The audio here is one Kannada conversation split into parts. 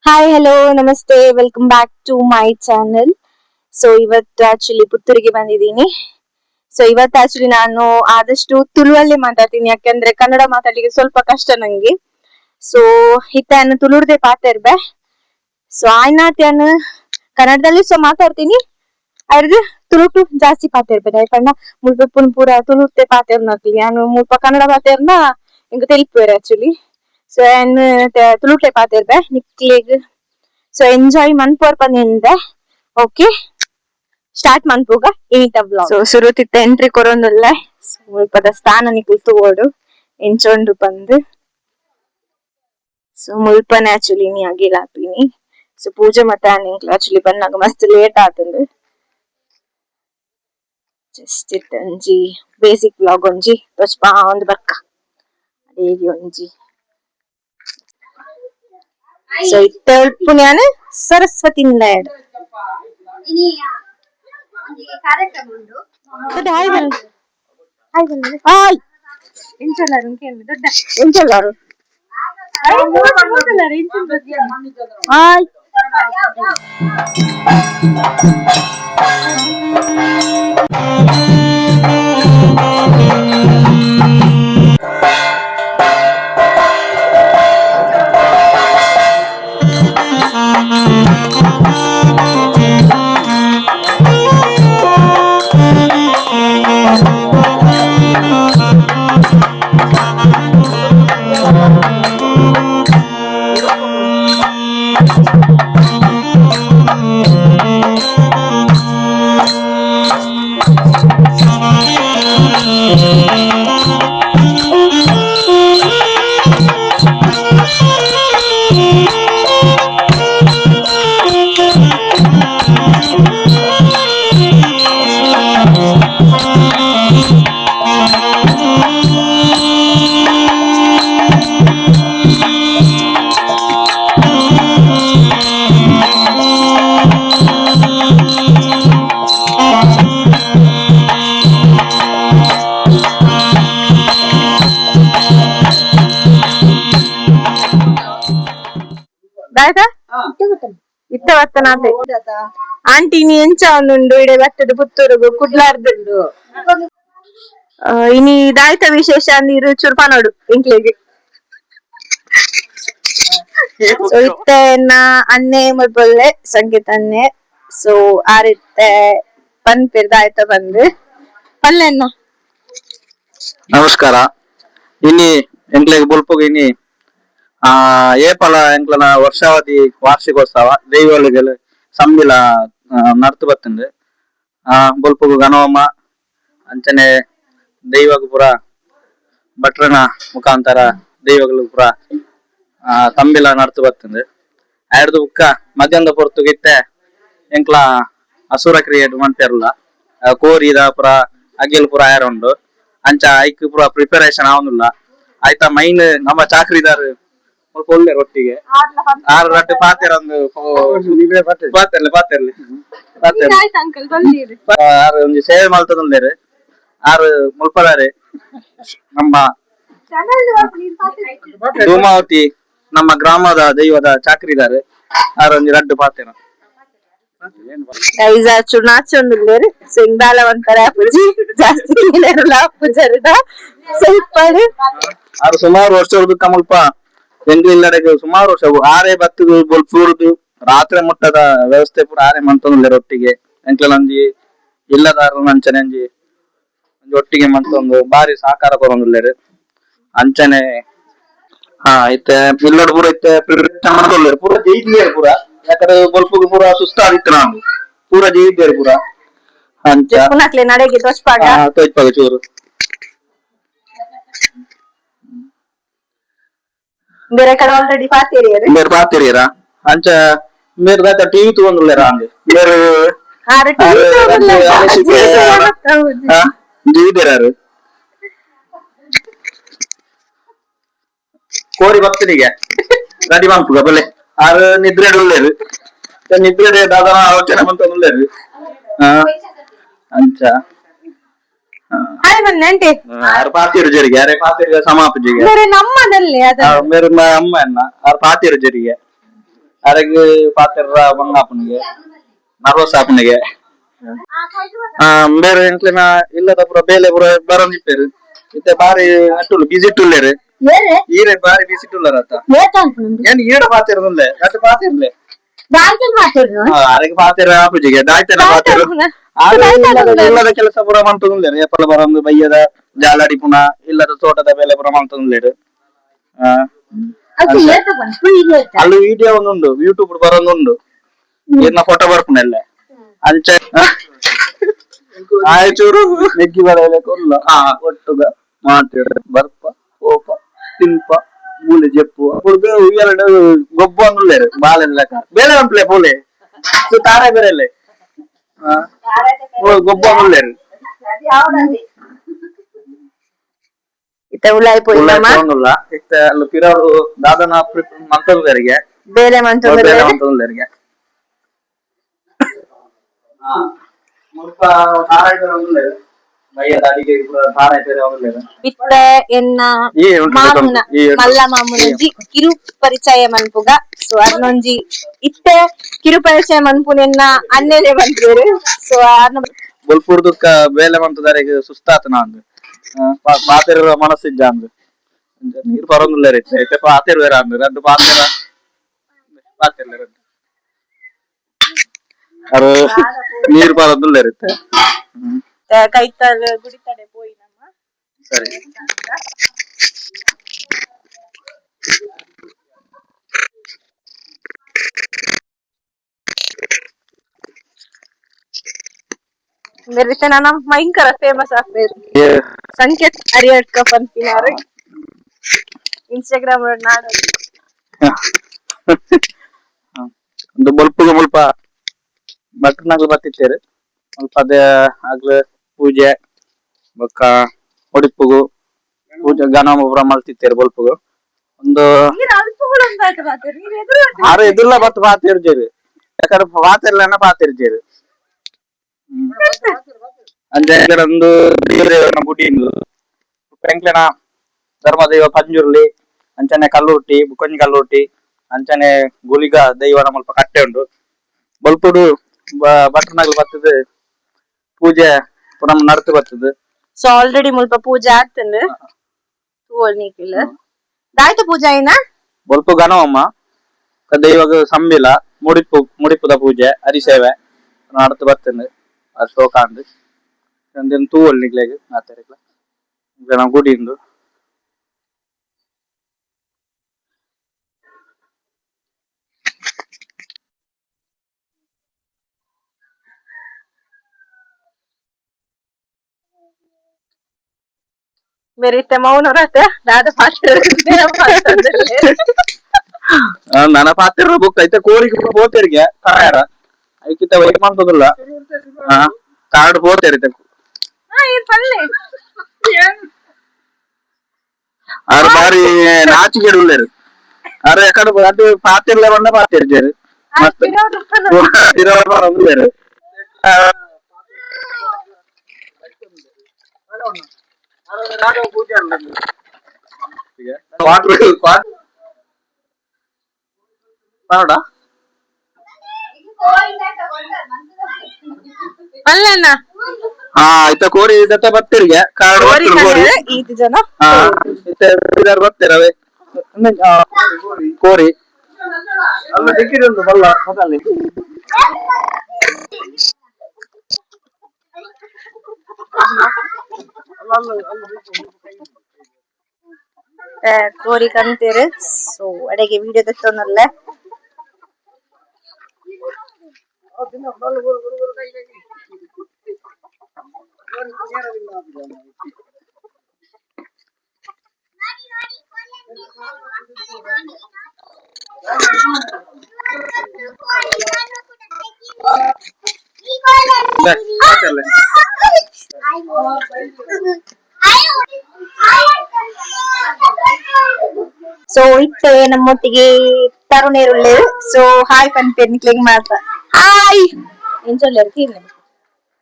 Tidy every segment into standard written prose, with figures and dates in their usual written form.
ಹಾಯ್ ಹಲೋ ನಮಸ್ತೆ welcome back to my channel. So ಇವತ್ತು ಆಕ್ಚುಲಿ ಪುತ್ತೂರಿಗೆ ಬಂದಿದ್ದೀನಿ. ಸೊ ಇವತ್ತು ಆಕ್ಚುಲಿ ನಾನು ಆದಷ್ಟು ತುಳುವಲ್ಲೇ ಮಾತಾಡ್ತೀನಿ, ಯಾಕಂದ್ರೆ ಕನ್ನಡ ಮಾತಾಡ್ಲಿಕ್ಕೆ ಸ್ವಲ್ಪ ಕಷ್ಟ ನಂಗೆ. ಸೊ ಇತ್ತಾನು ತುಳುರ್ದೆ ಪಾತೆರ್ಬೆ. ಸೊ ಆಯ್ನಾತ್ಯಾನು ಕನ್ನಡದಲ್ಲಿ ಸೊ ಮಾತಾಡ್ತೀನಿ, ಅರ್ದು ತುಳುಟು ಜಾಸ್ತಿ ಪಾತೆರ್ಬೆ ಯಾಕಂಡ ಮುಲ್ಪುನ್ ಪೂರ ತುಳುರ್ತೆ ಪಾತೆರ್ನಕ್ಲಿ ನಾನು ಮುಲ್ಪ ಕನ್ನಡ ಪಾತೆರ್ನ ಇಂಕ ತೆಲಿಪುವೆರ್ ಆಕ್ಚುಲಿ. ಸೊ ಏನು ತುಳುಟೆ ಪಾತೆರ್ಬೆ ನಿಕ್ಲೆಗ್ ಸೊ ಎಂಜಾಯ್ ಮನ್ಪುವರ್ ಪಂದೆ. ಓಕೆ ಸ್ಟಾರ್ಟ್ ಮನ್ಪುಗ ಇನಿತ ವ್ಲಾಗ್. ಸೊ ಸುರುತಿತ್ತ ಎಂಟ್ರಿ ಕೊರೊಂದುಲ್ಲ ಮುಲ್ಪದ ಸ್ಥಾನ ನಿಕ್ಲು ತೂವೋಡು ಎಂಚೊಂಡು ಪಂದ್. ಸೊ ಮುಲ್ಪನೆ ಆಕ್ಚುಲಿ ನೀ ಅಗಿಲ್ ಹಾಪಿನಿ. ಸೊ ಪೂಜೆ ಮತ್ತೆ ಆಕ್ಚುಲಿ ಬಂದಾಗ ಮಸ್ತ್ ಲೇಟ್ ಆತಂದು. ಜಸ್ಟ್ ಇತ್ತ ಒಂಜಿ ಬೇಸಿಕ್ ವ್ಲಾಗ್ ಒಂಜಿ ತೋಚ್ಪಾ ಒಂದ್ ಬರ್ಕ ಅದೇಗಿ ಒಂಜಿ. ಸೊ ಇತ್ತ ಉಳ್ಪುನ್ಯಾನು ಸರಸ್ವತಿ ನಿಲಯಡ್ ಹಾಯ್ ಎಂಚಲ್ಲಾರು ದೊಡ್ಡ ಎಂಚಲ್ಲಾರು ಹಾಯ್. ಇತ್ತ ಬತ್ತನಾತೆ ಆಂಟಿ ನೀ ಎಂಚ ಒಂದುಂಡು ಇಡೆ ಬತ್ತದ ಪುತ್ತೂರುಗು ಕುಡ್ಲಾರ್ದುಂಡು ಇನಿ ದಾಯ್ತ ವಿಶೇಷ ನೀರು ಚುರ್ಪಾನೋಡು ಇಂಕ್ಲೆಗೆ. ಸೊ ಇತ್ತೆ ಅನ್ನೆ ಮುಲ್ಪೊಲ್ಲೆ ಸಂಗೀತ ಅನ್ನೆ. ಸೊ ಆರಿತ್ತೆ ಪನ್ಪೆರ್ ದಾಯ್ತ ಬಂದು ಪಲ್ಲೆನ್ನ ನಮಸ್ಕಾರ. ಇನಿ ಎಂಕ್ಲೆಗ್ ಬೊಲ್ಪುಗ ಇನಿ ಏಪಲ ಎಂಕ್ಲನ ವರ್ಷಾವಧಿ ವಾರ್ಷಿಕೋತ್ಸವ ದೈವಗಳಿಗೆಲ್ಲ ಸಂಬಿಲ ನಡ್ತು ಬತ್ತುಂಡು. ಬೊಲ್ಪುಗು ಗಣೋಮ ಅಂಚನೆ ದೈವಗ್ ಪುರ ಭಟ್ರನ ಮುಖಾಂತರ ದೈವಗಳು ಪುರ ತಂಬಿಲ ನಡ್ತು ಬತ್ತುಂಡು. ಆಯ್ರದು ಬುಕ್ಕ ಮಧ್ಯಾಹ್ನದ ಪೊರ್ತುಗಿತ್ತೆ ಎಂಕ್ಲ ಅಸುರ ಕ್ರಿಯೇಟ್ ಮಂತೆರ್ಲ ಕೋರಿದ ಪುರ ಅಗಿಲ್ ಪುರ ಆಯರುಂಡು. ಅಂಚ ಐಕ್ ಪುರ ಪ್ರಿಪರೇಷನ್ ಆವೊಂದುಲ್ಲ ಆಯ್ತಾ. ಮೈನ್ ನಮ್ಮ ಚಾಕ್ರಿದಾರ್ ಒಳ್ಳೆ ರೊಟ್ಟಿಗೆ ಆರು ರಟ್ಟು ಪಾತೆರ ಒಂದು ಪಾತೆರ್ಲಿ ಆರು ಒಂಜಿ ಸೇವೆ ಮಲ್ತದಲ್ಲೇರು ಆರು ಮುಲ್ಪದಾರೆ ನಮ್ಮ ಧೂಮಾವತಿ ನಮ್ಮ ಗ್ರಾಮದ ದೈವದ ಚಾಕ್ರಿದಾರ್ ಆರು ಒಂಜಿ ರಡ್ಡು ಪಾತೆರ ನಾಚೊಂದುಲ್ಲೇರು ಸಿಂಗಾಲ ಒಂಥರ ಪೂಜಿ ಜಾಸ್ತಿ ಆರು ಸುಮಾರು ವರ್ಷ ಮುಲ್ಪ ಎಂಗ್ಲಿಲ್ಲಡೆಗೆ ಸುಮಾರು ವರ್ಷ ಆರೇ ಬತ್ತದು ಬೊಲ್ಪೂರ್ದು ರಾತ್ರಿ ಮುಟ್ಟದ ವ್ಯವಸ್ಥೆ ಪೂರ ಆರೇ ಮಂತೊಂದುಲ್ಲೇರು ಒಟ್ಟಿಗೆ. ಎಂಕ್ಲನೊಂಜಿ ಇಲ್ಲದಾರು ಅಂಚನೆ ಒಂಜಿ ಒಟ್ಟಿಗೆ ಮಂತೊಂದು ಬಾರಿ ಸಹಕಾರ ಕೊರೊಂದುಲ್ಲೇರು ಅಂಚನೆ. ಇತ್ತೆ ಇಲ್ಲಡ್ ಪೂರ ಇತ್ತೆ ಪ್ರಿಪರೇಷನ್ ಮಾಡ್ಕೊಲ್ಲೇರು ಪೂರ ಜೈದಿಯರು ಪೂರ. ಯಾಕಂದ್ರೆ ಬೊಲ್ಪುಗು ಪೂರ ಸುಸ್ತಾದಿತ್ತು ನಾನು ಪೂರ ಜೈದಿಯರು ಪೂರ ಅಂಚ ತೋಜ್ಪಾಗ ಚೂರು ಬೇರೆ ಕಡೆ ಆಲ್ರೆಡಿ ಪಾತಿರಿಯರ ಅಂಚ ಮೇರೆ ದಾತ ಟಿವಿ ತಗೊಂಡುಲ್ಲೇರ ಅಂದ್ ಮೇರೆ ಜೀವಿದೇರಾರು ಕೋರಿ ಭಕ್ತನಿಗೆ ರೆಡಿ ಮಾಡ್ಪುಗ ಬಲೆ ಆರು ನಿದ್ರೆ ಉಳ್ಳೇರು ನಿದ್ರೆ ದಾದನ ಆಲೋಚನೆ ಮಂತೊಂದುಲ್ಲೇರು ಅಂಚ ಪಾತಿರು ಜರಿಗೆ ಅರೆ ಪಾತಿರಿಗೆ ಸಮಾಪಜಿಗೆ ನಮ್ಮದಲ್ಲಿ ಮೇರೆ ಅಮ್ಮ ಎನ್ನ ಪಾತಿರು ಜರಿಗೆ ಅರೆಗೆ ಪಾತ್ರ ಬಂಗಾಪನಿಗೆ ನರ್ವಸ್ ಆಪನಿಗೆ ಬೇರೆ ಎಂಕ್ಲಿನ ಇಲ್ಲದ ಪುರ ಬೇಲೆ ಪುರ ಬರಂದಿಟ್ಟೇರು ಇತ್ತೆ ಬಾರಿ ಅಟ್ಟುಲು ಬಿಸಿ ಟುಲ್ಲೇರು ಈರೆ ಬಾರಿ ಬಿಸಿ ಟುಲ್ಲರ್ ಆತ ಏನ್ ಈಡ ಪಾತಿರದುಲ್ಲೆ ಅಟ್ಟು ಪಾತಿರ್ಲೆ ಅರೆಗೆ ಪಾತಿರ ಆಪುಜಿಗೆ ದಾಯ್ತನ ಪಾತಿರು ಇಲ್ಲದ ಕೆಲಸ ಪುರ ಮಂತುಲ್ಲೇರು ಏಪಲ ಬರಂದು ಬಯ್ಯದ ಜಾಲಾಡಿ ಪುನ ಇಲ್ಲದ ತೋಟದ ಬೇಲೆ ಪುರ ಮಂತುಲ್ಲೇರು ಅಲ್ಲಿ ವಿಡಿಯೋ ಒಂದುಂಡು ಯೂಟ್ಯೂಬ್ ಬರೋದುಂಡು ಇನ್ನ ಫೋಟೋ ಬರ್ಪುನೆಲ್ಲ ಅಂಚ ಆಯ್ಚೂರು ನೆಗ್ಗಿ ಬರಲೆ ಕೊಲ್ಲ ಒಟ್ಟುಗ ಮಾತಾಡ ಬರ್ಪ ಓಪ ತಿಂಪ ಮೂಲೆ ಜಪ್ಪು ಹುಡುಗ ಎರಡು ಗೊಬ್ಬ ಅಂದುಲ್ಲೇರು ಬಾಳೆಲ್ಲ ಬೇರೆ ಅಂಪ್ಲೆ ಪೋಲೆ ತಾರ ಬೇರೆಲೆ ಗೊಬ್ಬ ಅಂದುಲ್ಲೇರು ಇತ್ತ ಉಲಾಯಿ ಪೋಯಿಲ್ಲಮ್ಮ ಇತ್ತ ಅಲ್ಲಿ ಪಿರವರು ದಾದನ ಮಂತಲ್ದರಿಗೆ ಬೇರೆ ಮಂತಲ್ದರಿಗೆ ಮುಲ್ಪ ತಾರಾಯಿ ಬೇರೆ ಒಂದುಲ್ಲೇರು ಬಯ್ಯದ ಅಡಿಗೆ ತಾರಾಯಿ ಬೇರೆ ಒಂದುಲ್ಲೇರು ಇತ್ತ ಎನ್ನ ಮಾಮುನ ಮಲ್ಲ ಮಾಮುನಂಜಿ ಕಿರು ಪರಿಚಯ ಮನ್ಪುಗ ಸೊ ಅನ್ನೊಂಜಿ ಇತ್ತೆ ಕಿರು ಪರಿಚಯ ಮನ್ಪುನೆನ್ನ ಅನ್ನೆಲೆ ಬಂದಿರು ಸೊ ಬೊಲ್ಪುರ್ದುಕ್ಕ ಬೇಲೆ ಮಂತದಾರಿಗೆ ಸುಸ್ತಾತನ ಅಂದ್ ಪಾತೆರ ಮನಸ್ಸಿಜ್ಜ ಅಂದ್ ನೀರು ಬರೋದಿಲ್ಲ ರೀ ಪಾತೆರ ಬೇರೆ ಅಂದ್ ರಡ್ಡು ಪಾತೆರ ಪಾತೆರ್ಲೆ ರಡ್ಡು ಅದು ನೀರು ಬರೋದಿಲ್ಲ ಇರುತ್ತೆ ಕೈತಲ್ ಗುಡಿತಡೆ ಪೋಯಿ ನಮ್ಮ ಸರಿ ಬೇರೆ ನನ್ನ ಭಯಂಕರ ಫೇಮಸ್ ಆಗ್ತದೆ ಸಂಕೇತ್ ಅರಿಯಡ್ಕ ಪಂಪಿನಾರು ಇನ್ಸ್ಟಾಗ್ರಾಮ್ ನಾಡು ಒಂದು ಬಲ್ಪುಗ ಮುಲ್ಪ ಭಟ್ರನಾಗ್ಲು ಬರ್ತಿತ್ತೇರು ಸ್ವಲ್ಪ ಅದೇ ಆಗ್ಲು ಪೂಜೆ ಬೊಕ್ಕ ಒಡಿಪುಗು ಪೂಜೆ ಗಣಪುರ ಮಲ್ತಿತ್ತೇರು ಬಲ್ಪುಗು ಒಂದು ಆರು ಎದುರ್ಲ ಬತ್ತು ಪಾತಿರ್ಜೇರು ಯಾಕಂದ್ರೆ ಪಾತಿರ್ಲನ ಪಾತಿರ್ಜೇರು ಅಂಚೆ ಒಂದು ದೇವರ ಗುಡಿ ಎಂಕ್ಲೆನ ಧರ್ಮದೈವ ಪಂಜುರ್ಲಿ ಅಂಚನೆ ಕಲ್ಲುರ್ಟಿ ಬುಕೊಂಜಿ ಕಲ್ಲುರ್ಟಿ ಅಂಚನೆ ಗುಳಿಗ ದೈವನ ಸ್ವಲ್ಪ ಕಟ್ಟೆ ಉಂಟು ಬಲ್ಪುಡು ಭಟ್ರನಾಗ್ಲು ಬರ್ತದೆ ಪೂಜೆ ಪುನಃ ನಡ್ತು ಬರ್ತದೆ ಸೊ ಆಲ್ರೆಡಿ ಮುಲ್ಪ ಪೂಜೆ ಆಗ್ತಂದು ತೋಲ್ನಿಕ್ಕಿಲ್ಲ ದಾಯ್ತ ಪೂಜೆ ಐನ ಬಲ್ಪು ಗಣವಮ್ಮ ದೈವಗ ಸಂಬಿಲ ಮುಡಿಪುದ ಪೂಜೆ ಹರಿಸೇವೆ ನಡ್ತು ಬರ್ತಂದು ಅದು ಶೋಕಾಂದು ಅಂದೇನು ತೂವಲ್ ನಿಗ್ಲೆಗ್ ಆತರಿಕ್ಲ ಜನ ಗುಡಿಂದು ಬೇರೆ ಮೌನವ್ರತ ದಾದ ಪಾತ್ರ ನನ್ನ ಪಾತಿರ ಬುಕ್ ಐತೆ ಕೋರಿಗೆ ಹೋಗ್ತಿರ್ಗೆ ತಯಾರ ಐಕಿತ ವೈಟ್ ಮಾಡ್ತದಲ್ಲ ಕಾರ್ಡ್ ಹೋಗ್ತಿರುತ್ತೆ ಅವ್ರು ಬಾರಿ ನಾಚಿಕೆ ಉಳ್ಳೇರು ಅವ್ರು ಯಾಕಂದ್ರೆ ಅದು ಪಾತಿರ್ಲೆ ಬಂದ ಪಾತಿರ್ಜೇರು ಮತ್ತೆ ಅಲ್ಲಣ್ಣ ಆಯ್ತಾ ಕೋರಿ ದತ್ತ ಬರ್ತಿರ್ಗೆ ಈತ ಜನ ಬರ್ತೀರವೇ ಕೋರಿ ಅಲ್ಲ ಟಿಕೆಟ್ ಉಂಟು ಬಲ್ಲ ಮೊದಲೇ ಕೋರಿ ಕಂತೀರು ಸೊ ಅಡೆಗೆ ವಿಡಿಯೋ ತೆತ್ತೊಂದಲ್ಲ ಸೊ ಇತ್ತೆ ನಮ್ಮೊಟ್ಟಿಗೆ ತರುಣೇರುಳ್ಳೆ ಸೊ ಹಾಯ್ ಪನ್ಪೇರ್ ನಿಕ್ಲೆಗ್ ಮಾಡ್ತಾ ಹಾಯ್ ಎಂಚೊಲ್ಲಾರು ತೀರ್ನೆ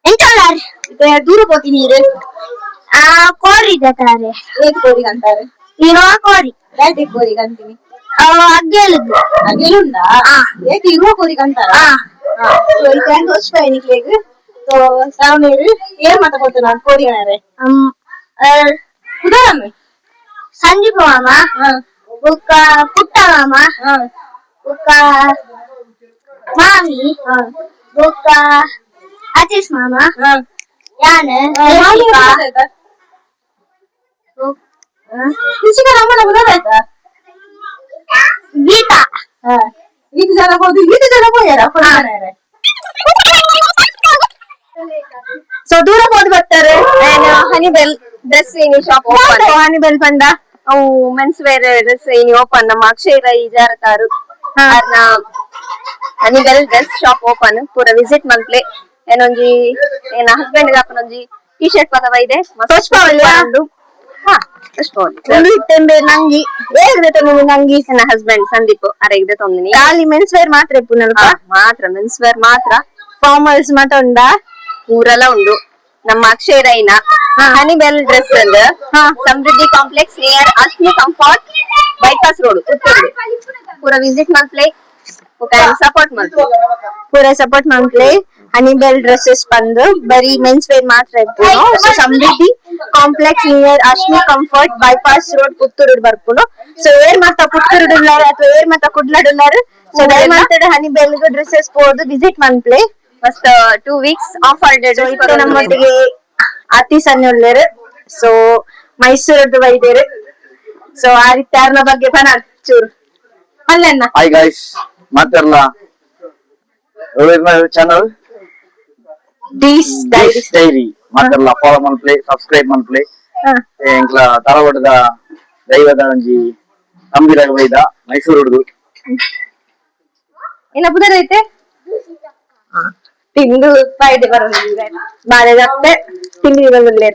ಎಂಚೊಲ್ಲಾರು ಇತ್ತೆ ದೂರ ಹೋತಿ ನೀರು ಕೋರಿ ದತಾರೆ ಏಕ್ ಕೋರಿ ಅಂತಾರೆ ನೀನು ಕೋರಿ ರೈಟ್ ಕೋರಿ ಅಂತೀನಿ ಅಗ್ಗೆಲುಂಡು ಅಗೆಲುಂಡಾ ಏಕೆ ಇರುವ ಕೋರಿಕ ಅಂತಾರ ಹೆಂಗ್ ವರ್ಷ ಸೊ ಸಾವನೇರು ಏನ್ ಮಾತಾಡ್ಕೊತ ನಾನು ಕೋರಿಗಾರೆ ಉದಾಹರಣೆ ಸಂದೀಪ ಮಾಮ ಬುಕ್ಕ ಪುಟ್ಟ ಮಾಮ ಬುಕ್ಕ ಮಾಮಿ ಬುಕ್ಕ ಅತೀಶ್ ಮಾಮ ಯಾನ್ ಅಮ್ಮನ ಗೊತ್ತಾಯ್ತಾ ಗೀತಾ ಇದು ಜನ ಹೋದ್ರು ಇದು ಜನ ಹೋಗ್ಯಾರ ಸೊ ದೂರ ಹೋದ್ ಬರ್ತಾರೆ ಹನಿಬೆಲ್ ಡ್ರೆಸ್ ಏನಿ ಶಾಪ್ ಹನಿಬೆಲ್ ಪಂಡ ಅವು ಮೆನ್ಸ್ ವೇರ್ ಡ್ರೆಸ್ ಏನಿ ಓಪನ್ ನಮ್ಮ ಅಕ್ಷಯರ ಈ ಜಾರತಾರು ಹನಿಬೆಲ್ ಡ್ರೆಸ್ ಶಾಪ್ ಓಪನ್ ಪೂರ ವಿಸಿಟ್ ಮನ್ಪ್ಲೆ ಏನೊಂಜಿ ಏನ ಹಸ್ಬೆಂಡ್ ಹಾಕೊಂಡೊಂಜಿ ಟಿ ಶರ್ಟ್ ಪದವ ಇದೆ ನಂಗಿ ನಂಗಿ ನನ್ನ ಹಸ್ಬೆಂಡ್ ಸಂದೀಪ್ ಅರೆಗಿದೆ ತೊಂದಿನಿ ಖಾಲಿ ಮೆನ್ಸ್ ವೇರ್ ಮಾತ್ರ ಮಾತ್ರ ಮೆನ್ಸ್ ವೇರ್ ಮಾತ್ರ ಫಾರ್ಮಲ್ಸ್ ಮಾತ್ರ ಉಂಡ ಊರೆಲ್ಲ ಉಂಡು ನಮ್ಮ ಅಕ್ಷಯ ರೈನ Honeybell dress Samruddhi complex near Ashmi comfort bypass road Puttur ಪೂರ ವಿಸಿಟ್ ಮನ್ಪ್ಲೆ ಸಪೋರ್ಟ್ ಮನ್ಪ್ಲೆ ಪೂರ ಸಪೋರ್ಟ್ ಮನ್ಪ್ಲೆ ಹನಿಬೆಲ್ ಡ್ರೆಸ್ಸಸ್ ಬಂದು ಬರೀ ಮೆನ್ಸ್ ವೇರ್ ಮಾತ್ರ ಇರ್ಬೋದು so Samruddhi complex near Ashmi comfort bypass road Puttur ಬರ್ಪುನು ಸೊ ಏರ್ ಮಾತ ಪುತ್ತೂರು ಡುಲ್ಲಾರು ಅಥವಾ ಏರ್ ಮಾತ ಕುಡ್ಲಾಡುಲ್ಲಾರು ಸೊ ದಯಮಾಡಿ ಹನಿಬೆಲ್ ಡ್ರೆಸ್ಸಸ್ ಹೋದು ವಿಸಿಟ್ ಮನ್ಪ್ಲೆ ಮಸ್ತ್ 2 ವೀಕ್ಸ್ ಆಫರ್ ಡೇಟ್ ನಮ್ಮೊಟ್ಟಿಗೆ ಅತಿ ಸಣ್ಣ ಒಳ್ಳೆರು ಸೊ ಮೈಸೂರದ್ದು ವೈದ್ಯರು ಸೊ ಆ ರೀತಿ ಯಾರನ ಬಗ್ಗೆ ಬನ ಚೂರು ಅಲ್ಲಣ್ಣ ಹಾಯ್ ಗೈಸ್ ಮಾತಾರಲ್ಲ ಚಾನಲ್ ಡೀಸ್ ಡೈರಿ ಮಾತಾರಲ್ಲ ಫಾಲೋ ಮನ್ಪ್ಲೆ ಸಬ್ಸ್ಕ್ರೈಬ್ ಮನ್ಪ್ಲೆ ಎಂಕ್ಲ ತರವಡದ ದೈವದ ಒಂಜಿ ತಂಬಿರಾಗ ಬೈದ ಮೈಸೂರು ಹುಡುಗು ಏನ ಬುಧರ ಐತೆ ತಿಂದು ಫೈದೆ ಬರೋದಿಲ್ಲ ಬಾಳೆ ಜಾಸ್ತಿ ತಿಂಡಿ ಬಂದಿಲ್ಲ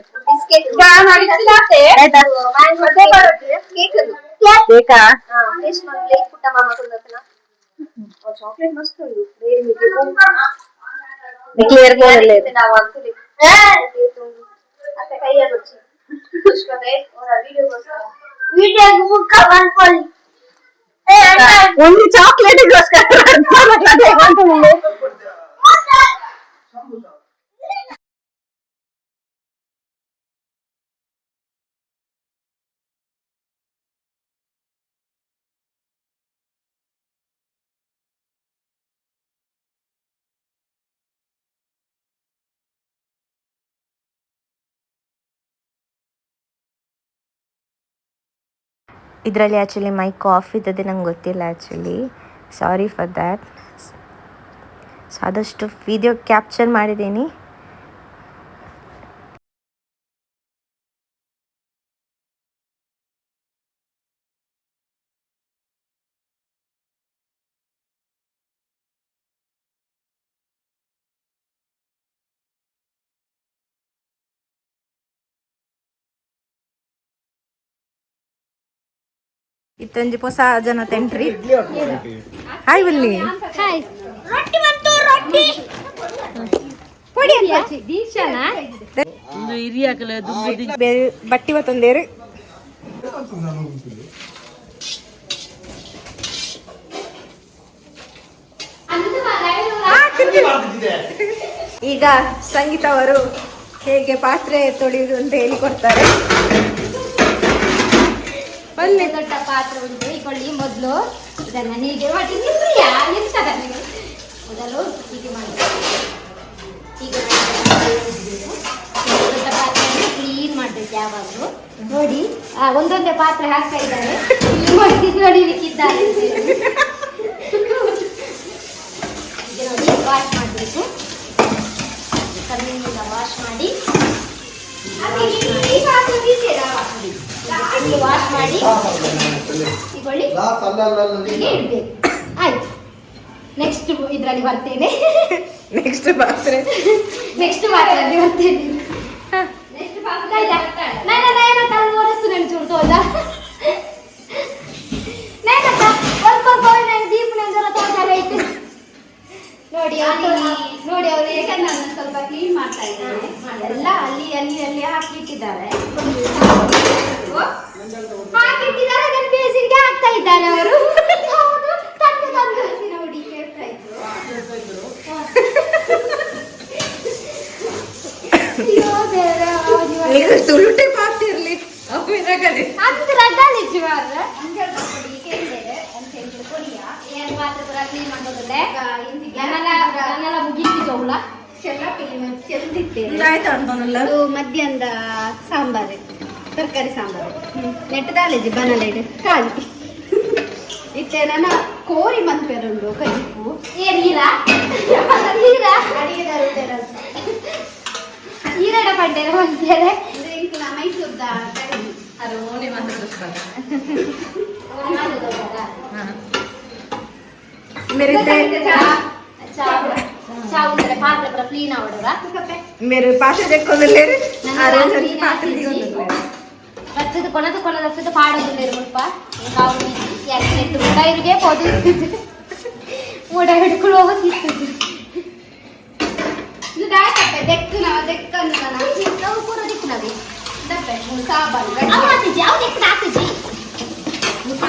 ಬೇಕಾ ಚಾಕ್ಲೇಟ್ ಮಸ್ತ್ ಉಂಟು ಕ್ಲಿಯರ್ ಬೋರ್ಡ್ ಒಂದು ಚಾಕ್ಲೇಟ್ಗೋಸ್ಕರ ಇದರಲ್ಲಿ ಆ್ಯಕ್ಚುಲಿ ಮೈಕ್ ಆಫ್ ಇದ್ದದೆ ನಂಗೆ ಗೊತ್ತಿಲ್ಲ actually sorry for that. So ಆದಷ್ಟು ವಿಡಿಯೋ ಕ್ಯಾಪ್ಚರ್ ಮಾಡಿದ್ದೀನಿ. ಇತ್ತೊಂಜಿ ಹೊಸ ಜನ ತೆಂಟ್ರಿ. ಹಾಯ್ ಬನ್ನಿ. ಹಾಯ್. ರೊಟ್ಟಿ ಮತ್ತು ರೊಟ್ಟಿ. ಪೊಡಿ ಅಲ್ಲ ದೀಕ್ಷಾನ. ಒಂದು ಹಿರಿಯಾಕಲೆ ಬಟ್ಟಿ ಬತ್ತೊಂದೇರು. ಈಗ ಸಂಗೀತ ಅವರು ಹೇಗೆ ಪಾತ್ರೆ ತೊಳೆಯುವುದು ಅಂತ ಹೇಳಿಕೊಡ್ತಾರೆ. ಒಂದು ದೊಡ್ಡ ಪಾತ್ರೆ ಉಂಟು ಇಕೊಳ್ಳಿ. ಮೊದಲು ಇದನ್ನ ಹೀಗೆ ಮೊದಲು ಹೀಗೆ ಮಾಡಿ ದೊಡ್ಡ ಪಾತ್ರೆಯನ್ನು ಕ್ಲೀನ್ ಮಾಡಬೇಕು ಯಾವಾಗಲೂ. ನೋಡಿ ಒಂದೊಂದೇ ಪಾತ್ರೆ ಹಾಕ್ತಾ ಇದ್ದಾರೆ, ನೋಡಿಲಿಕ್ಕಿದ್ದಾರೆ. ನೋಡಿ ವಾಶ್ ಮಾಡಬೇಕು, ಕಣ್ಣಿನಿಂದ ವಾಶ್ ಮಾಡಿ ವಾಶ್ ಮಾಡಿ ಇಟ್ಕೊಳ್ಳಿ, ಹೀಗೆ ಇಡಬೇಕು. ಆಯ್ತು, ನೆಕ್ಸ್ಟ್ ಇದರಲ್ಲಿ ಬರ್ತೇನೆ. ನೆಕ್ಸ್ಟ್ ಪಾತ್ರೆ ಪಾತ್ರೆಯಲ್ಲಿ ಬರ್ತೇನೆ. ನೆಕ್ಸ್ಟ್ ಪಾತ್ರೆ ಚೂರು ತೋದ ದೀಪನ ತೋಟ ಐತೆ ನೋಡಿ. ನೋಡಿ ಅವರು ಯಾಕಂದ್ರೆ ನಾನು ಸ್ವಲ್ಪ ಕ್ಲೀನ್ ಮಾಡ್ತಾ ಇದ್ದೇನೆ. ಎಲ್ಲ ಅಲ್ಲಿ ಹಾಕಿಟ್ಟಿದ್ದಾರೆ, ಅದನ್ನು ಬೇಸಿಗೆ ಹಾಕ್ತಾ ಇದ್ದಾರೆ ಅವರು. ತುಳುಟೆ ಪಾತಿರ್ಲಿ ಅಪ್ಪಿನಾಗದೆ ಅದು ರಡ್ಡಲ್ಲಿ ಇಚ್ಚಿವಾರ ಅಂಜಲ್ ಕೊಡಿ ಕೇಳಿದೆ ಅಂತ ಹೇಳಿ ಕೊಡಿಯಾ ಏನು ಮಾತ್ರ ಪುರ ಕ್ಲೀನ್ ಮಾಡೋದಿಲ್ಲ ನನ್ನೆಲ್ಲ ಮುಗಿಸಿ ಜೋಳ ಚೆಲ್ಲ ಕ್ಲೀನ್ ಚೆಲ್ದಿತ್ತೇನೆ ಆಯ್ತು ಅನ್ಕೊಂಡಲ್ಲ ಅದು ಮಧ್ಯಾಹ್ನದ ಸಾಂಬಾರು ತರಕಾರಿ ಸಾಂಬಾರು ನೆಟ್ಟದಾಲಿಜಿ ಬನಲೇಡು ಕಾಳಿ ಇತ್ತೆ ನನ್ನ ಕೋರಿ ಮನ್ಪೇರುಂಡು ಕಜಿಪ್ಪು ಏನು ಹೀರಾ ಹೀರಾ ಅಡಿಗೆದಾರ ಹೀರಡ ಪಡ್ಡೇರ ಹೊಂದೇರೆ ಇಂಕಿನ ಮೈಸೂರ್ದ ಕಡಿಮೆ ಅದು ಓಣಿ ಮಾತ್ರ मेरे पास देखो ले रे आराम से पास दियो ರತ್ತದ ಕೊನದ ರತ್ತದ ಪಾಡೋದಿಲ್ಲ ಸ್ವಲ್ಪ ಕಾವು ಯಾಕೆ ಟೈರ್ಗೆ ಪೋದು ಮೂಡ ಹಿಡ್ಕೊಂಡು ಹೋಗೋದಿತ್ತು ಇದು ದಾಯಕಪ್ಪೆ ದೆಕ್ಕು ದೆಕ್ಕನ್ನು ನಾವು ಪೂರ ದಿಕ್ಕು ನವಿ ದಪ್ಪೆ ಸಾಬಾನು ಅಮ್ಮಾತಿಜಿ ಯಾವ ದೆಕ್ಕು ಹಾಕಿಜಿ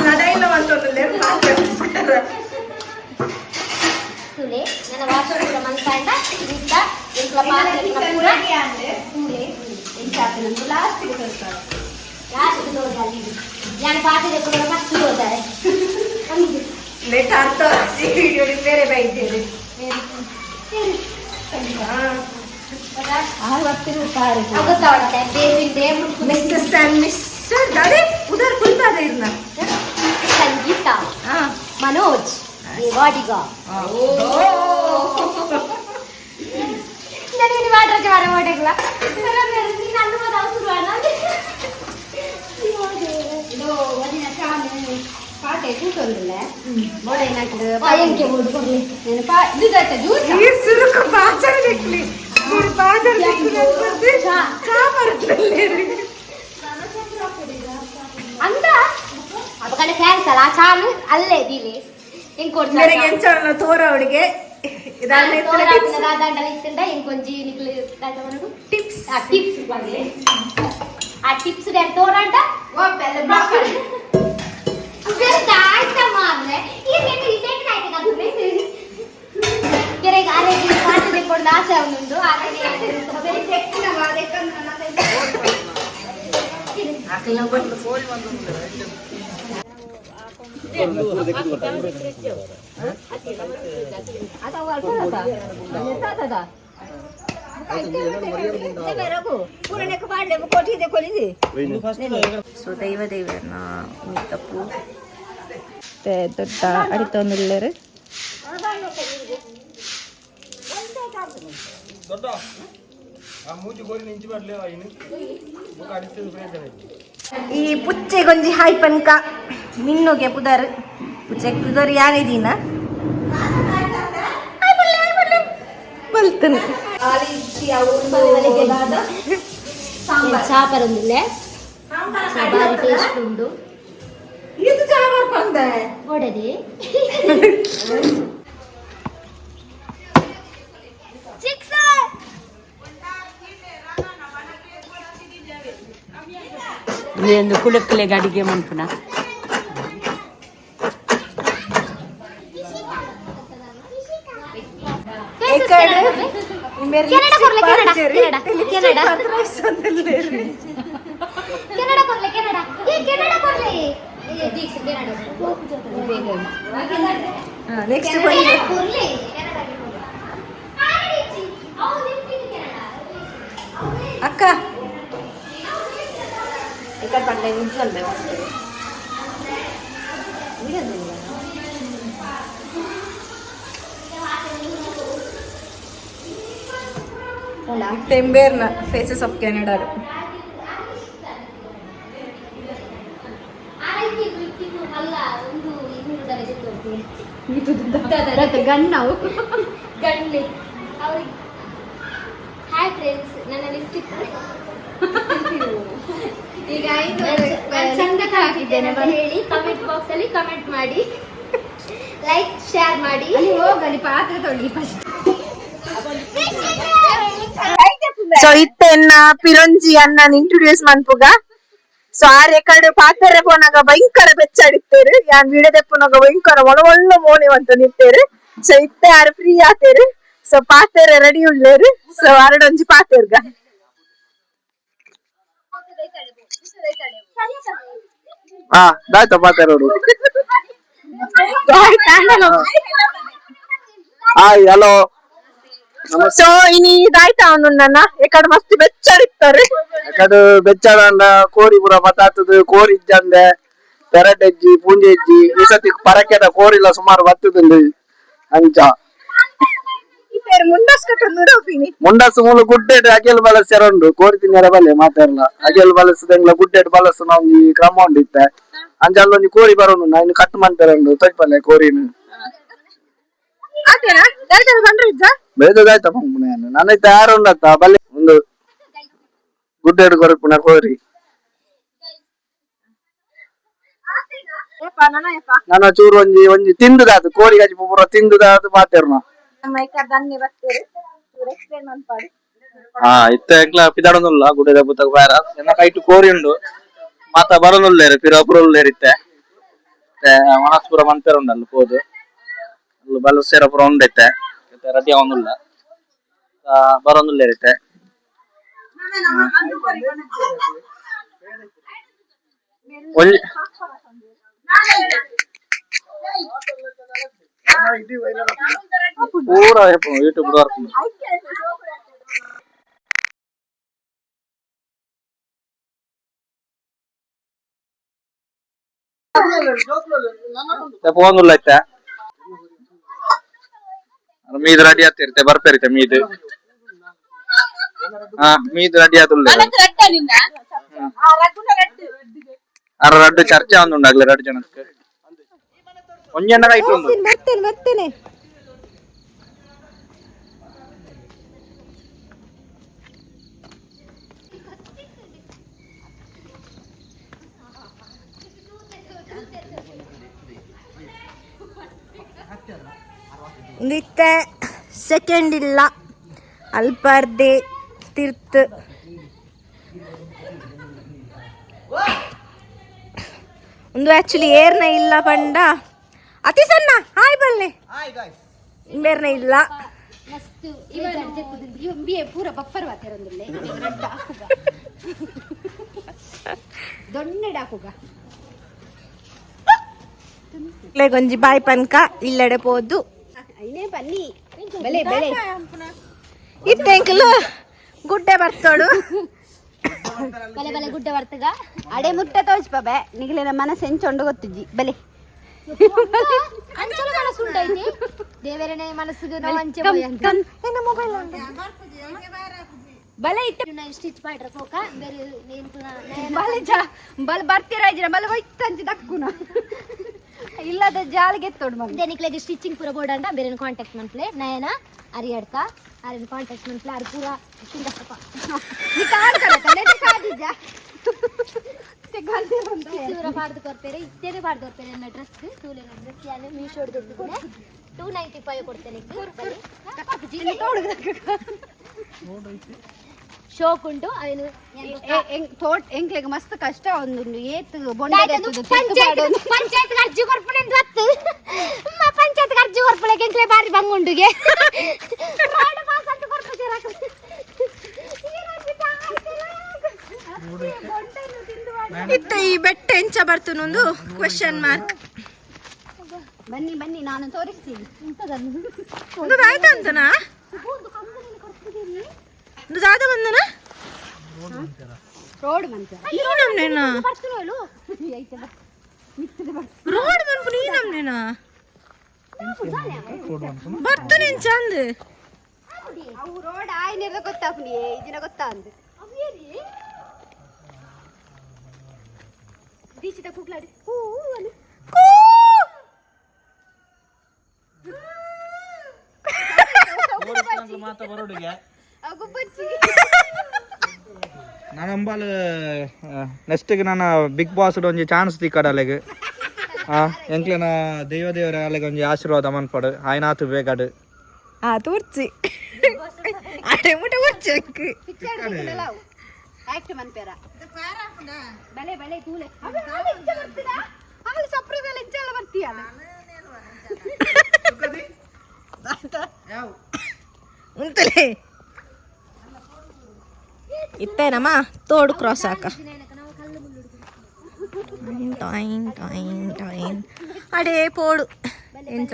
ನಡೈಲ ಅಂತೊಂದಲೆ ತುಲೆ ನನ್ನ ವಾಸೋಡ ಮನ್ಸಾಂಡ ಇಂತ ಇಂಕ್ಲ ಪಾತ್ರೆ ಪೂರ ತುಲೆ ಇಂಚಾಪಿನ ಲಾಸ್ಟ್ ಇರ್ತಾರೆ ಲಾಸ್ಟ್ ನೋಡಲ್ಲಿ ಯಾನ್ ಪಾತ್ರೆ ಕೂಡ ಫಸ್ಟ್ ಹೋದರೆ ಲೇಟ್ ಆಗ್ತಾ ಈ ವಿಡಿಯೋ ಬೇರೆ ಬೈತೇವೆ मिसेस एंड मिस्टर दादे उधर खुलता दे इतना संगीता मनोज ये बॉडीगा नदी नि वाटर के बारे में बोलेगा सर मेरे नी नन्नु बताओ शुरुआत लो वदिना चामे पाटे ಕೂತೊಂದಿಲ್ಲ ಬೋಡೆ ನಾಕಿದ ಪಾಯಂಕೆ ಬೋಡು ಕೊಡ್ಲಿ ನಾನು ಪಾ ಇದುದಟ ಜ್ಯೂಸ್ ये सुनो को बाजार देखली मेरे बाजार देखली करते चा ಬರ್ತले ಅಂದ ಅಬಕಡೆ ಫ್ಯಾನ್ಸ್ ಅಲ್ಲ ಚಾಲು ಅಲ್ಲೇ ದಿಲಿ ಇಂಕೊಡ್ತಾರೆ मेरे ಎಂಚನ ತೋರ ಅವಳಿಗೆ ಇದಾನೆ ಟಿಪ್ಸ್ ದಾದಂಡಲಿ ಇತ್ತಿಂದ ಇಂಕೊಂಜಿ ನಿಕ್ಲಿ ದಾದವನದು ಟಿಪ್ಸ್ ಟಿಪ್ಸ್ ಬಂದೆ ಆ ಟಿಪ್ಸ್ ಡೆ ತೋರಂಟ ಓ ಬೆಲ್ಲ ಬ್ಲಾಕ್ ಬೇರೆ ಆಯ್ತಾ ಮಾರ್ರೆ ಈಗೇನು ಇದಕ್ಕೆ ಆಯ್ತಾ ಕದ್ನೆ ಕೆರೆ ಗಾರೆಗೆ ಪಾಠ ಕೊಂಡು ಆಸೆ ಅವನುಂಡು ಆದ್ರೆ ಬೇರೆ ಚೆಕ್ಕಿನ ವಾದಕ್ಕೆ ಆಕಲ ಬಂದು ಫೋನ್ ಬಂದು ಸೊ ದೈವ ದೇವರನ್ನ ತಪ್ಪು ದೊಡ್ಡ ಅಡಿತೊಂದುಳ್ಳರು ಈ ಪುಚ್ಚೆ ಗೊಂಜಿ ಹಾಯ್ ಪನ್ಕ ಮಿನ್ನುಗೆ ಪುದರ್ ಪುಚ್ಚೆ ಪುದರ್ ಯಾನಿದೀನ ಬಲ್ತನು ಸಾಂಬಾರ್ ಒಂದಿಲ್ಲ ಸಾಂಬಾರ್ ಟೇಸ್ಟ್ ಉಂಡು ಇದು ಸಾಂಬಾರ್ ಬಂದ ಒಡೆದೆ నేను కులక్కలే గడిగే మనుకున్నా ಕೆನಡಾ ಕೊರ್ಲೆ ಕೆನಡಾ ಕೆನಡಾ ಕೆನಡಾ ಕೆನಡಾ ಕೊರ್ಲೆ ಕೆನಡಾ ಏ ಕೆನಡಾ ಕೊರ್ಲೆ ಏ ದೀಕ್ಷ ಕೆನಡಾ ನೆಕ್ಸ್ಟ್ ಕೆನಡಾ ಕೊರ್ಲೆ ಕೆನಡಾ ಆಡಿಚಿ ಅವು ನಿಂತಿದೆ ಕೆನಡಾ ಅಕ್ಕ ఇక్కడ పండుగ నిమిషాలు మేము వస్తుంది ತೆಂಬೇರ್ನ ಫೇಸಸ್ ಆಫ್ ಕೆನಡಾ ಗಣ್ಣವು ಗಣ್ಣೆ ಅವ್ರಿಗೆ ಹಾಯ್ ಫ್ರೆಂಡ್ಸ್ ನನ್ನ ಲಿಪ್ಸ್ಟಿಕ್ ಈಗ ಚಂದಕ ಹಾಕಿದ್ದೇನೆ ಹೇಳಿ ಕಮೆಂಟ್ ಬಾಕ್ಸ್ ಅಲ್ಲಿ ಕಮೆಂಟ್ ಮಾಡಿ ಲೈಕ್ ಶೇರ್ ಮಾಡಿ ಹೋಗಲಿ ಪಾತ್ರೆ ತೊಳಿ ಫಸ್ಟ್ ಸೊ ಇತ್ತೆನ್ನ ಪಿರಂಜಿ ಅನ್ನ ಇಂಟ್ರೊಡ್ಯೂಸ್ ಮನ್ಪುಗ ಸೊ ಆ ರೆಕಾರ್ಡ್ ಪಾತ್ರೆ ಪೋನಾಗ ಭಯಂಕರ ಬೆಚ್ಚಾಡಿತ್ತೇರು ಯಾನ್ ವಿಡಿಯೋ ತೆಪ್ಪನಾಗ ಭಯಂಕರ ಒಳ್ಳೆ ಮೋನಿ ಅಂತ ನಿತ್ತೇರು ಸೊ ಇತ್ತೆ ಯಾರು ಫ್ರೀ ಆತೇರು ಸೊ ಪಾತ್ರೆ ರೆಡಿ ಉಳ್ಳೇರು ಸೊ ಅರಡೊಂಜಿ ಪಾತ್ರೆರ್ಗ ಹಾ ದಾಯ್ತಾ ಪಾತೆರೋಡು ಹಾಯ್ ಹಲೋ సో ఇని దాయితా ఉన్నన్న ఇక్కడ మస్తు బెచ్చడిస్తారు ಯಾಕಂದ್ರೆ ಬೆಚ್ಚಾಡ ಕೋರಿ ಪುರ ಬತ್ತಾತದು ಕೋರಿ ಇದ್ದಂದೆ ಪೆರಟೆಜ್ಜಿ ಪೂಂಜೆಜ್ಜಿ ಈ ಸತಿ ಪರಕೆದ ಕೋರಿಲ್ಲ ಸುಮಾರು ಬತ್ತದುಂಡು ಅಂಚ ఈ పేరు ముందస్కట్టు రూపిని ಮುಂಡಸು ಮೂಲ ಗುಡ್ಡೆಡ್ ಅಗೆಲ್ ಬಳಸ್ಯಾರಂಡು ಕೋರಿ ತಿನ್ನರ ಬಲ್ಲೆ ಮಾತಾಡಲ್ಲ ಅಗೆಲ್ ಬಳಸದಂಗ್ಲ ಗುಡ್ಡೆಡ್ ಬಳಸ ನಾವು ಈ ಕ್ರಮ ಉಂಡಿತ್ತೆ ಅಂಜಲ್ಲೊಂದು ಕೋರಿ ಬರೋನು ನಾನು ಕಟ್ ಮಾಡ್ತಾರಂಡು ತೊಯ್ಪಲ್ಲೆ ಕೋರಿನು అదేనా దాయితా బండ్రు ఇజ్జా ಬೆಳೆದಾಯ್ತ ಪಂಪುನೆ ನನ್ನೈತೆ ಯಾರು ಉಂಡತ್ತ ಬಲ್ಲೆ ಒಂದು ಗುಡ್ಡೆಡ್ ಕೊರಪುನ ಕೋರಿ ఏపా నాన్న ఏపా ನನ್ನ ಚೂರು ಒಂಜಿ ಒಂಜಿ ತಿಂದುದಾತು ಕೋರಿ ಗಜಿ ಪೂರ ತಿಂದುದಾತು ಮಾತೇರ್ನ మైక దాన్ని బట్టేరు చూడు ఎక్స్ప్లెయిన్ ಮಾಡ್ಪಾಡಿ ಇತ್ತ ಎಂಕ್ಲ ಪಿದಾಡೊಂದುಲ್ಲ ಗುಡ್ಡೆದ ಬುತ್ತಗ ಬೇರ ಎನ್ನ ಕೈಟು ಕೋರಿ ಉಂಡು ಮಾತ ಬರೋನುಲ್ಲೇರು ಪಿರ ಪುರಲ್ಲೇರಿತ್ತೆ ಮನಸ್ ಪೂರ ಮಂತೇರು ಉಂಡು ಅಲ್ಲಿ ಹೋದು ಅಲ್ಲಿ ಬಲಸೇರ ಪೂರ ಉಂಡೈತೆ ರೆಡಿ ಆಗೋನುಲ್ಲ ಬರೋನುಲ್ಲೇರಿತ್ತೆ ಒಂಜಿ ಪೂರ ಯೂಟ್ಯೂಬ್ ವರ್ಕ್ ಫೋನುಲ್ಲ ಐತೆ ಮೀದ್ ರೆಡಿ ಆಗ್ತಿರ್ತೆ ಬರ್ಪೇರಿತೆ ಮೀದ್ ಮೀದ್ ರೆಡಿ ಆದುಲ್ಲ ಅರ ರಡ್ಡು ಚರ್ಚೆ ಒಂದುಂಡಾಗ್ಲಿ 2 ಜನಕ್ಕೆ ಒಂಜೆಂಡ ಕೈಟ್ ಉಂಡು ಬರ್ತೇನೆ ಒಂದಿತ್ತೆ ಸೆಕೆಂಡ್ ಇಲ್ಲ ಅಲ್ಪರ್ದೆ ತಿರ್ತ್ ಒಂದು ಆಕ್ಚುಲಿ ಏರ್ನ ಇಲ್ಲ ಪಂಡ ಅತಿ ಸಣ್ಣ ಹಾಯ್ ಬಲ್ಲೆ ಬೇರ್ನ ಇಲ್ಲ ಮಸ್ತ್ ಇವ ಪೂರ ಬಪ್ಪರ್ ವಾತಿರೊಂದಿಲ್ಲ ದೊಣ್ಣೆಡ ಹಾಕುಗ ಗೊಂಜಿ ಬಾಯ್ ಪನ್ಕ ಇಲ್ಲಡೆ ಪೋದು ಐನೇ ಬನ್ನಿ ಬೆಲೆ ಬೆಲೆ ಇತ್ತೆಂಕಲು ಗುಡ್ಡೆ ಬರ್ತೋಡು ಬಲೆ ಬಲೆ ಗುಡ್ಡೆ ಬರ್ತಗ ಅಡೆ ಮುಟ್ಟ ತೋಚ್ಪಬೆ ನಿಗಲಿನ ಮನಸ್ಸು ಎಂಚೊಂಡು ಗೊತ್ತಿಜ್ಜಿ ಬಲೆ ಅಂಚಲ ಮನಸ್ಸು ಉಂಟೈತಿ ದೇವರನೇ ಮನಸ್ಸಿಗೆ ನಾವು ಅಂಚೆ ನನ್ನ ಮೊಬೈಲ್ ಬಲೆ ಇಟ್ಟು ಸ್ಟಿಚ್ ಮಾಡ್ರ ಹೋಕ ಬೇರೆ ಬಲೆ ಬಲ್ ಬರ್ತೀರ ಇದ್ದೀರ ಬಲ್ ಹೋಯ್ತು ಅಂಚಿ ದಕ್ಕುನ ಇಲ್ಲದ ಜಾಲಿಗೆ ಎತ್ತೋಡು ಮಗ ದೇನಿಕ್ಲೆಗೆ ಸ್ಟಿಚಿಂಗ್ ಪೂರ ಬೋರ್ಡ್ ಅಂತ ಬೇರೆ ಕಾಂಟ್ಯಾಕ್ಟ್ ಮಾಡ್ಲೆ ನಯನ ಅರಿಯಡ್ಕ ಅರಿನ ಕಾಂಟ್ಯಾಕ್ಟ್ ಮಾಡ್ಲೆ ಅದು ಪೂರ ಸಿಂಗಪ್ಪ ನೀ ಕಾಡ್ ಕಡೆ ಕಾದಿದ್ದ ಇವರ ಪಾಡ್ದು ಕೊಡ್ತೇನೆ ಇತ್ತೇನೆ ಪಾಡ್ದು ಕೊಡ್ತೇನೆ ನನ್ನ ಡ್ರೆಸ್ ತೂಲಿನ ಡ್ರೆಸ್ ಯಾನೆ ಮೀಶೋ ಹೊಡೆದಿದ್ದೇನೆ 295 ಕೊಡ್ತೇನೆ ಶೋಕ್ ಉಂಟು ಅವನು ಎಂಕ್ಲೆಗೆ ಮಸ್ತ್ ಕಷ್ಟ ಒಂದು ಏತ್ ಪಂಚಾಯತ್ ಅರ್ಜಿ ಕೊರ್ಪಣೆ ಪಂಚಾಯತ್ ಅರ್ಜಿ ಕೊರ್ಪಣೆ ಎಂಕ್ಲೆ ಬಾರಿ ಬಂಗುಂಡುಗೆ ಇತ್ತ ಈ ಬೆಟ್ಟ ಎಂಚ ಬರ್ತನೊಂದು ಕ್ವೆಶ್ಚನ್ ಮಾರ್ಕ್ ಬನ್ನಿ ಬನ್ನಿ ನಾನು ತೋರಿಸ್ತೀನಿ ಒಂದು ಆಯ್ತಾ ಅಂತನಾ ಒಂದು ದಾದ ಬಂದನ ರೋಡ್ ಮಂತ ಈ ನಮ್ನೇನಾ ಬರ್ತೀನೋಳು ರೋಡ್ ಬಂದ್ಪು ನೀ ನಮ್ನೇನಾ ಬರ್ತನೆ ಚಂದ ಅವು ರೋಡ್ ಆಯ್ನಿರ ಗೊತ್ತಾಪುನಿ ಇದನ್ನ ಗೊತ್ತಾ ಅಂದ್ ದೀಕ್ಷಿತ ಕೂಗ್ಲಾಡಿ ಮಾತ ಬರೋಡಿಗೆ ಗುಬ್ಬಚ್ಚಿ ನಾನಂಬಲ್ ನೆಕ್ಸ್ಟ್ಗೆ ನಾನು ಬಿಗ್ ಬಾಸ್ ಒಂಜಿ ಚಾನ್ಸ್ ತಿಕ್ಕಡಲೆಗ್ ಎಂಕ್ಲೆನ ದೇವರ ಅಲ್ಲಿಗೆ ಒಂಜಿ ಆಶೀರ್ವಾದ ಮನ್ಪಡು ಆಯ್ನಾತು ಬೇಗಡು ತೋರ್ಚಿ ಅಡೆ ಮುಟ వచ్చి ಆಕ್ಟ್ ಮನ್ಪೇರ ಬಲೆ ಬಲೆ ತೂಲೆ ಅಲ್ಲಿ ಸಪ್ರದಲ್ಲಿ ಇಜ್ಜೆಲ್ಲ ಬರ್ತೀಯಲ್ಲ ಉಂತಲೇ ಇತ್ತೇನಮ್ಮ ತೋಡು ಕ್ರಾಸ್ ಹಾಕ ಟಾಯಿನ್ ಟಾಯಿನ್ ಟಾಯಿನ್ ಅಡೇ ಪೋಡು ಎಂಚ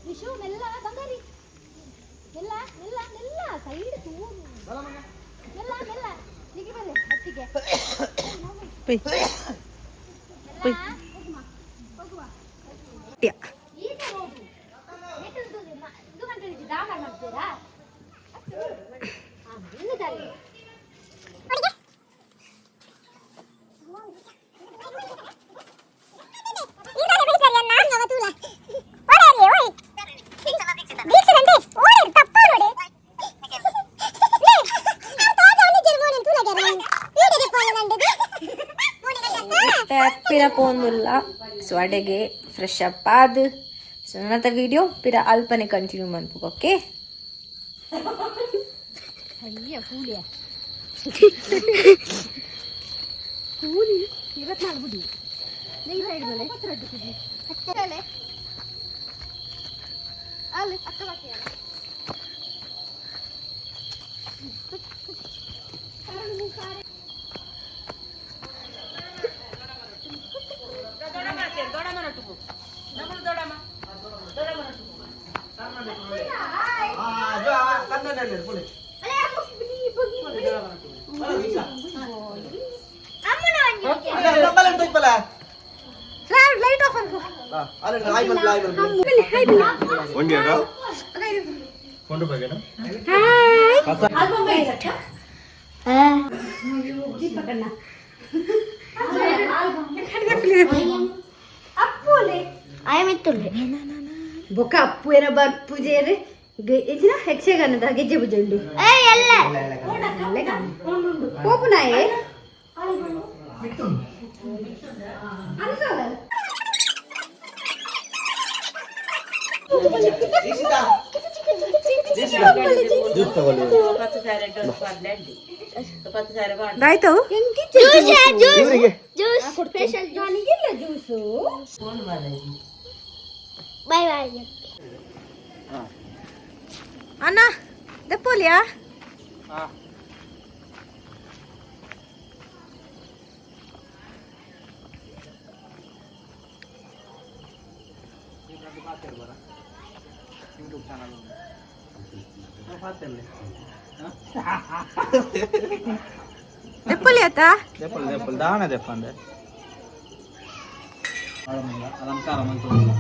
ವಿಶು ಮೆಲ್ಲ ಬಂಗಾರಿ ಮೆಲ್ಲ ಮೆಲ್ಲ ಮೆಲ್ಲ ಸೈಡ್ ತೂ ಮೆಲ್ಲ ಮೆಲ್ಲ ನಿಗಿ ಬರಲಿ ಹತ್ತಿಗೆ ಈಗ ಹೋಗು ಇದು ಗಂಟೆ ದಾಮ ಮಾಡ್ತೀರಾ ಇನ್ನು ದಾರಿ ಪಿರ ಪೋಂದುಲ್ಲ ಸೊ ಅಡೆಗೆ ಫ್ರೆಶ್ ಅಪ್ ಆದ್ ಸೊ ನನ್ನ ವಿಡಿಯೋ ಪಿರ ಅಲ್ಪನೆ ಕಂಟಿನ್ಯೂ ಮಾಡ್ಬೇಕು ಓಕೆ ಅಯ್ಯ ಕೂಲಿಯ ಕೂಲಿ 24 ಬುಡಿ ನೀವು ಹೇಳಿದಲೆ 32 ಕುಡಿ ಹತ್ತಲೆ ಅಲ್ಲಿ ಅಕ್ಕ ಬಾಕಿ ಲೈಟ್ ಆಫ್ ಅನ್ಕೋ ಬೊಕ್ಕ ಅಪ್ಪು ಏನ ಪೂಜೆ ಯಕ್ಷಗಾನದ ಗೆಜ್ಜೆ ಪೂಜೆ ಉಂಟು ಪೋಪುನಾಯೇ ಆಯ್ತು ಅಣ್ಣ ದಪ್ಪೋಲಿಯಾ ದೆಪ್ಪಲಿ ಆತ ದೆಪ್ಪಲ್ ದಾವಣ ದೆಪ್ಪಂದೆ ಅಲಂಕಾರ ಮಂತ್ರಿಲ್ಲ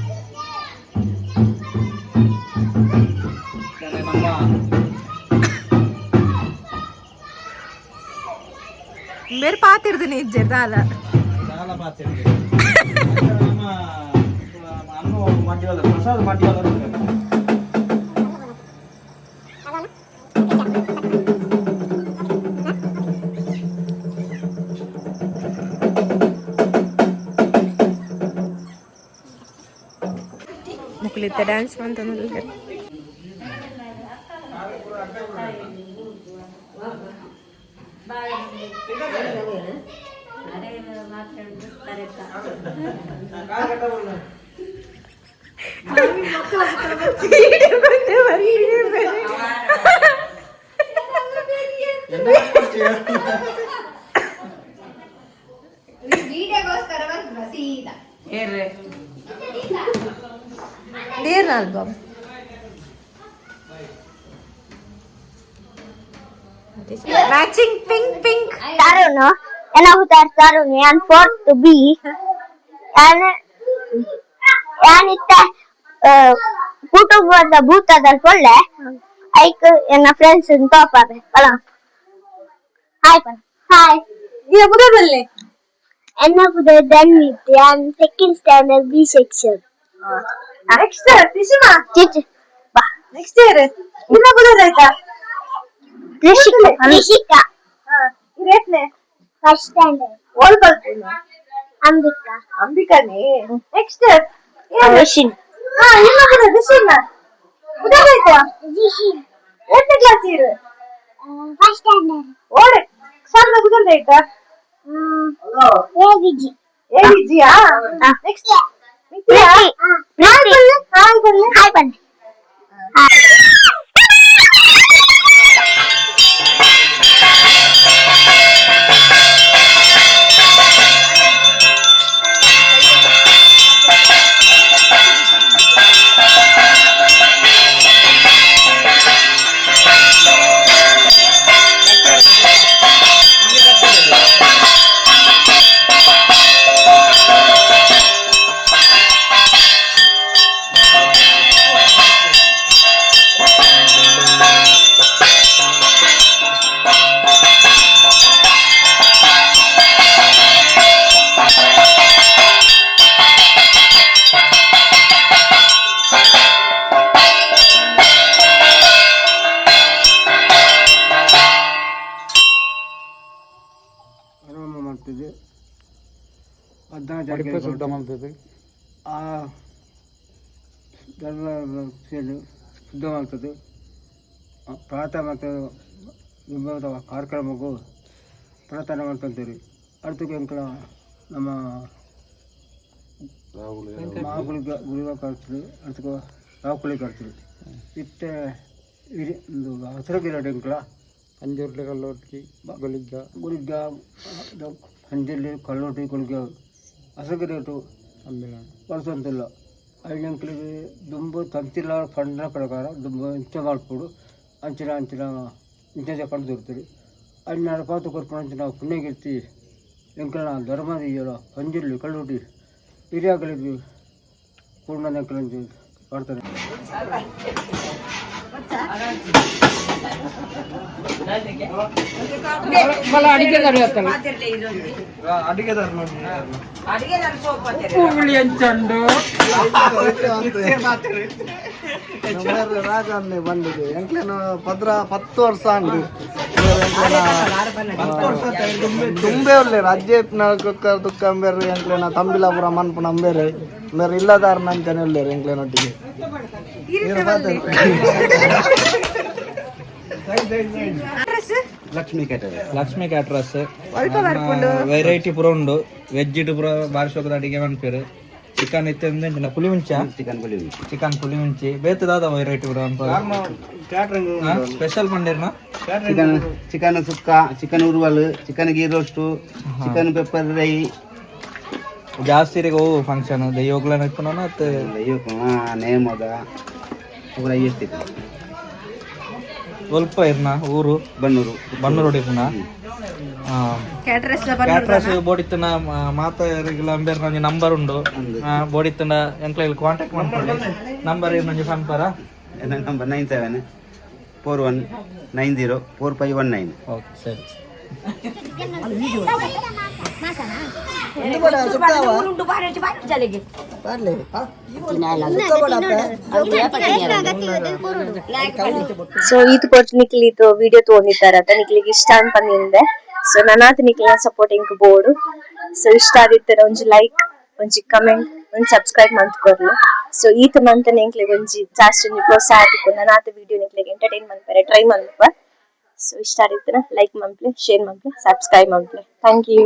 ಬೇರೆ ಪಾತಿರ್ದು ನಿಜ ದಾಲ ದಾಲ ಪಾತಿರ್ದು ನಮ್ಮ ಅನ್ನು ಮಾಡಿವಲ್ಲ ಪ್ರಸಾದ ಮಾಡಿವಲ್ಲ ಮುಕ್ಲಿತ್ತ ಡ್ಯಾನ್ಸ್ ಅಂತ Dear album. Matching pink. Tarun, and now that Tarun and for to be and it put over the booth at the full I and a friends in top of it. Hi. ಈಗ ಬುದಬಲ್ಲೆ And now the done with and second standard B section. Next ತಿಶಿಮಾ Teacher. ನೆಕ್ಸ್ಟ್ ಇಯರ್ ಇನ್ನ ಬುದದಾಯ್ತಾ Rishika. ಇರೇತ್ನೆ First standard. ಓಲ್ ಬಲ್ತೀನಿ Ambika. ಅಂಬಿಕಾನೇ ನೆಕ್ಸ್ಟ್ Rishin. ಹಾ ಇನ್ನ ಬುದ ದಿಶಿನ ಬುದದಾಯ್ತಾ Rishin. ಎಷ್ಟನೇ ಕ್ಲಾಸ್ ಇರು First standard. ಓಡೆ ಸಣ್ಣ ಬುದದಾಯ್ತಾ AVG. AVG ಯಾ? Next. Hi ಬನ್ನಿ. ಆರಾಮ ಮಾಡ್ತದೆ 14 ಶುದ್ಧ ಮಾಡ್ತದೆ ಆ ಎಲ್ಲ ಸೇರಿ ಶುದ್ಧ ಮಾಡ್ತದೆ ಪ್ರಾರ್ಥನೆ ಮತ್ತು ವಿಭಾಗದ ಕಾರ್ಯಕ್ರಮಕ್ಕೂ ಪ್ರಾರ್ಥನೆ ಮಾಡ್ಕೊಳ್ತೀವಿ ಅರ್ಥಕ್ಕೆ ಅಂಕಳ ನಮ್ಮ ಮಹಾಗುಳಿಗೆ ಗುಳಿಗೆ ಕರ್ತೀವಿ ಅರ್ಥಕ್ಕೆ ರಾವುಕುಳಿ ಕರ್ತೀವಿ ಇಷ್ಟೇ ಒಂದು ಹಸಿರು ಗಿರಡಿ ಅಂಕಳ ಅಂಜೂರ್ಲಿ ಕಲ್ಲೊಟ್ಟಿ ಗುಳಿಗ ಅಂಜಲ್ಲಿ ಕಲ್ಲೊಟ್ಟಿ ಗುಳಿಗ ಹಸಗಿರೇಟು ಬಳಸಂತಿಲ್ಲ ಐನಂಕ್ಳಿಗೆ ದುಂಬು ತಂತಿಲ್ಲ ಫಂಡ್ನ ಪ್ರಕಾರ ದುಂಬು ಇಂಚ ಮಾಡ್ಕೊಡು ಅಂಚಿನ ಇಂಚ ಕಂಡು ದೊರ್ತೀರಿ ಹನ್ನೆರಡು ಪಾತು ಕೊರ್ಕೊಂಡು ನಾವು ಪುಣ್ಯಗಿರ್ತಿ ಎಂಕಲ ಧರ್ಮದ ಇಯಲ್ಲ ಅಂಜಲ್ಲಿ ಕಲ್ಲೊಟ್ಟಿ ಹಿರಿಯಾಗಳಿಗೆ ಪೂರ್ಣ ಎಂಕಲಂಜಿ ಮಾಡ್ತಾರೆ ಹುಳಿ ಹಂಚಂಡು ರಾಜನ್ನೇ ಬಂದಿದೆ ಎಂಕ್ಲೇನು ಪದ್ರ 10 ವರ್ಷ ಅಂಗಡಿ ತುಂಬೆ ಒಳ್ಳೆ ಅಜ್ಜೆ ದುಃಖಂಬೇರಿ ಎಂಕ್ಲೇನ ತಂಬಿಲಾಪುರ ಮನ್ಪುನ ಅಂಬೇರೆ ಮೇರೆ ಇಲ್ಲದಾರ ನಂಚನೆ ಒಳ್ಳೆರು ಎಂಕ್ಲೇನೊಟ್ಟಿಗೆ ಲಕ್ಷ್ಮಿ ಕ್ಯಾಟ್ರಸ್ ವೆರೈಟಿ ಪೂರ ಉಂಡು ವೆಜ್ ಇಟ್ಟು ಪೂರ ಬಾರಿ ಶೋಕದ ಅಡಿಗೆ ಮನ್ಪೇರು ಚಿಕನ್ ಇತ್ತ ಪುಲಿ ಮುಂಚ ಚಿಕನ್ ಪುಲಿ ಮುಂಚಿ ಬೇತದಾದ ವೆರೈಟಿ ಪೂರ ಸ್ಪೆಷಲ್ ಪಂಡೇರ್ನ ಚಿಕನ್ ಸುಕ್ಕ ಚಿಕನ್ ಉರುವಲ್ chicken ghee roast chicken pepper ರೈ ಜಾಸ್ತಿ ಓ ಫಂಕ್ಷನ್ ದೈವಗ್ಲನ ಇಪ್ಪನ ನೇಮದ ಪೂರ ಎಷ್ಟಿದೆ ಸ್ವಲ್ಪ ಇರ್ನ ಊರು ಬನ್ನೂರು ಹೊಡಿಪುನ ಕ್ಯಾಟ್ರಸ್ ಬೋಡಿತ್ತನ ಮಾತಾರಿಗಳ ಅಂಬೇರ್ ನಂಬರ್ ಉಂಡು ಬೋಡಿತ್ತನ ಎಂಕ್ಲ ಕಾಂಟ್ಯಾಕ್ಟ್ ಮಾಡ್ಕೊಳ್ಳಿ ನಂಬರ್ ಏನು ಫನ್ಪರ ನಂಬರ್ 9741904519 ಓಕೆ ಸರಿ ಸೊ ಇದು ಕೊಟ್ಟು ನಿಕ್ಲಿ ಇದು ವಿಡಿಯೋ ತಗೊಂಡಿದ್ದಾರತ ನಿಕ್ಲಿಗೆ ಇಷ್ಟ ಅಂತ ಬಂದಿದೆ ಸೊ ನನ್ನಾತ ನಿಕ್ಲಿನ ಸಪೋರ್ಟಿಂಗ್ ಬೋರ್ಡು ಸೊ ಇಷ್ಟ ಆದಿತ್ತರ ಒಂಜಿ ಲೈಕ್ ಒಂಜಿ ಕಮೆಂಟ್ ಒಂಜಿ ಸಬ್ಸ್ಕ್ರೈಬ್ ಮಾಡ್ಕೊರ್ಲಿ ಸೊ ಈತ ಮಂತ ನಿಕ್ಲಿಗೆ ಒಂಜಿ ಜಾಸ್ತಿ ಒಂಜಿ ಪ್ರೋತ್ಸಾಹ ಆದಿತ್ತು ನನ್ನಾತ ವಿಡಿಯೋ ನಿಕ್ಲಿಗೆ ಎಂಟರ್ಟೈನ್ ಮಾಡ್ತಾರೆ ಟ್ರೈ ಮಾಡ್ಪ ಸೊ ಇಷ್ಟ ಆದಿತ್ತರ ಲೈಕ್ ಮಾಡ್ಲಿ ಶೇರ್ ಮಾಡ್ಲಿ ಸಬ್ಸ್ಕ್ರೈಬ್ ಮಾಡ್ಲಿ ಥ್ಯಾಂಕ್ ಯು